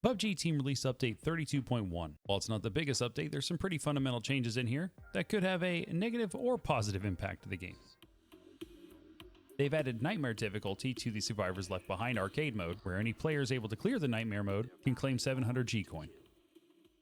PUBG team released update 32.1. While it's not the biggest update, there's some pretty fundamental changes in here that could have a negative or positive impact to the game. They've added Nightmare difficulty to the Survivors Left Behind arcade mode, where any players able to clear the Nightmare mode can claim 700 G-Coin.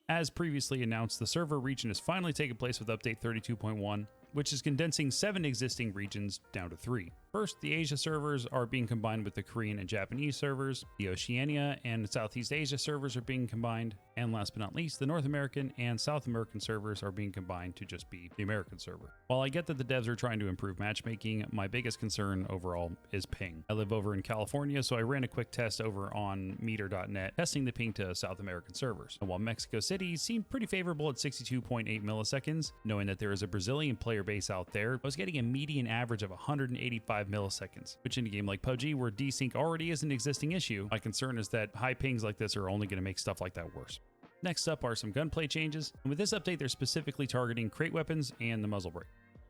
As previously announced, the server region has finally taken place with update 32.1, which is condensing 7 existing regions down to 3. First, the Asia servers are being combined with the Korean and Japanese servers, the Oceania and Southeast Asia servers are being combined, and last but not least, the North American and South American servers are being combined to just be the American server. While I get that the devs are trying to improve matchmaking, my biggest concern overall is ping. I live over in California, so I ran a quick test over on meter.net, testing the ping to South American servers. And while Mexico City seemed pretty favorable at 62.8 milliseconds, knowing that there is a Brazilian player base out there, I was getting a median average of 185 milliseconds, which in a game like PUBG, where desync already is an existing issue, my concern is that high pings like this are only going to make stuff like that worse. Next up are some gunplay changes, and with this update they're specifically targeting crate weapons and the muzzle brake.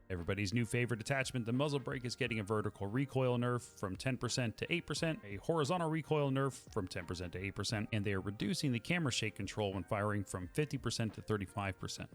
Everybody's new favorite attachment, the muzzle brake, is getting a vertical recoil nerf from 10% to 8%, a horizontal recoil nerf from 10% to 8%, and they are reducing the camera shake control when firing from 50% to 35%.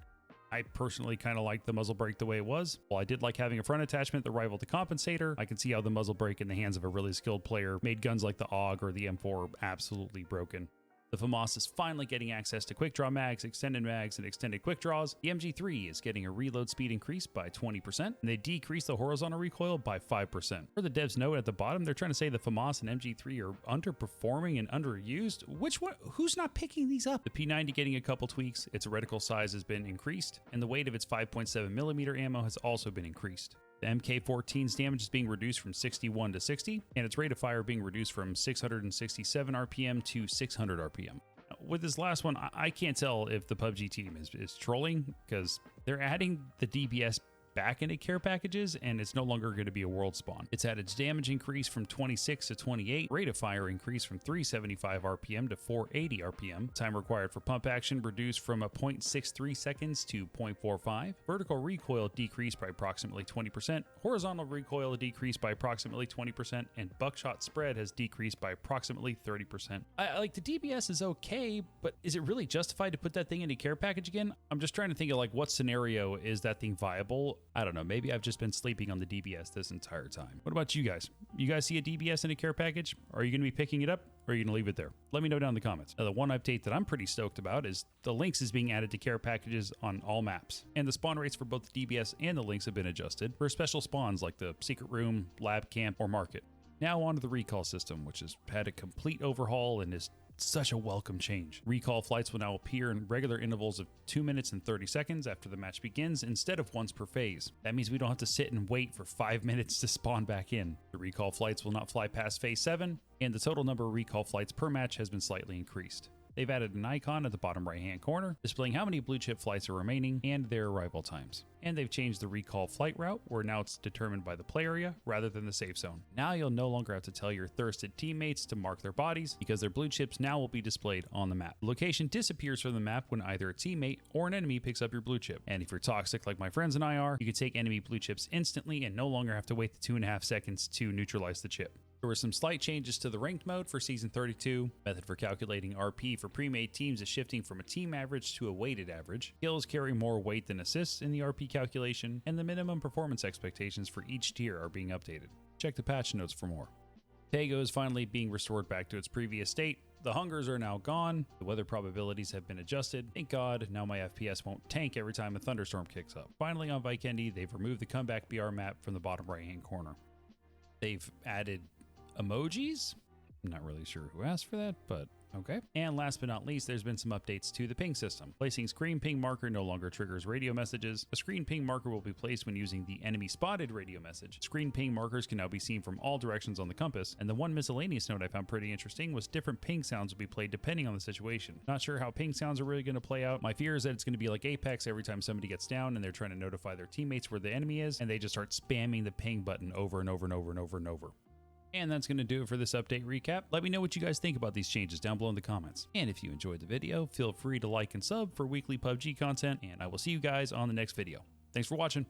I personally kind of like the muzzle brake the way it was. While I did like having a front attachment that rivaled the compensator, I can see how the muzzle brake in the hands of a really skilled player made guns like the AUG or the M4 absolutely broken. The FAMAS is finally getting access to quick draw mags, extended mags, and extended quick draws. The MG3 is getting a reload speed increase by 20%, and they decrease the horizontal recoil by 5%. For the devs note at the bottom, they're trying to say the FAMAS and MG3 are underperforming and underused. Which one? Who's not picking these up? The P90 getting a couple tweaks, its reticle size has been increased, and the weight of its 5.7mm ammo has also been increased. The MK14's damage is being reduced from 61 to 60, and its rate of fire being reduced from 667 RPM to 600 RPM. With this last one, I can't tell if the PUBG team is trolling, because they're adding the DBS back into care packages, and it's no longer going to be a world spawn. It's had its damage increase from 26 to 28, rate of fire increase from 375 RPM to 480 RPM, time required for pump action reduced from a 0.63 seconds to 0.45, vertical recoil decreased by approximately 20%, horizontal recoil decreased by approximately 20%, and buckshot spread has decreased by approximately 30%. I like the DBS is okay, but is it really justified to put that thing into care package again? I'm just trying to think of like what scenario is that thing viable. I don't know, maybe I've just been sleeping on the DBS this entire time. What about you guys? You guys see a DBS in a care package? Are you going to be picking it up, or are you going to leave it there? Let me know down in the comments. Now, the one update that I'm pretty stoked about is the Lynx is being added to care packages on all maps, and the spawn rates for both the DBS and the Lynx have been adjusted for special spawns like the Secret Room, Lab Camp, or Market. Now on to the recall system, which has had a complete overhaul and is such a welcome change. Recall flights will now appear in regular intervals of 2 minutes and 30 seconds after the match begins instead of once per phase. That means we don't have to sit and wait for 5 minutes to spawn back in. The recall flights will not fly past phase 7, and the total number of recall flights per match has been slightly increased. They've added an icon at the bottom right hand corner displaying how many blue chip flights are remaining and their arrival times. And they've changed the recall flight route, where now it's determined by the play area rather than the safe zone. Now you'll no longer have to tell your thirsted teammates to mark their bodies, because their blue chips now will be displayed on the map. The location disappears from the map when either a teammate or an enemy picks up your blue chip. And if you're toxic like my friends and I are, you can take enemy blue chips instantly and no longer have to wait the 2.5 seconds to neutralize the chip. There were some slight changes to the ranked mode for Season 32. Method for calculating RP for pre-made teams is shifting from a team average to a weighted average. Kills carry more weight than assists in the RP calculation, and the minimum performance expectations for each tier are being updated. Check the patch notes for more. Taego is finally being restored back to its previous state. The hungers are now gone. The weather probabilities have been adjusted. Thank God, now my FPS won't tank every time a thunderstorm kicks up. Finally, on Vikendi, they've removed the comeback BR map from the bottom right-hand corner. They've added emojis? I'm not really sure who asked for that, but okay. And last but not least, there's been some updates to the ping system. Placing screen ping marker no longer triggers radio messages. A screen ping marker will be placed when using the enemy spotted radio message. Screen ping markers can now be seen from all directions on the compass. And the one miscellaneous note I found pretty interesting was different ping sounds will be played depending on the situation. Not sure how ping sounds are really going to play out. My fear is that it's going to be like Apex every time somebody gets down and they're trying to notify their teammates where the enemy is, and they just start spamming the ping button over and over and over and over and over. And that's going to do it for this update recap. Let me know what you guys think about these changes down below in the comments. And if you enjoyed the video, feel free to like and sub for weekly PUBG content, and I will see you guys on the next video. Thanks for watching.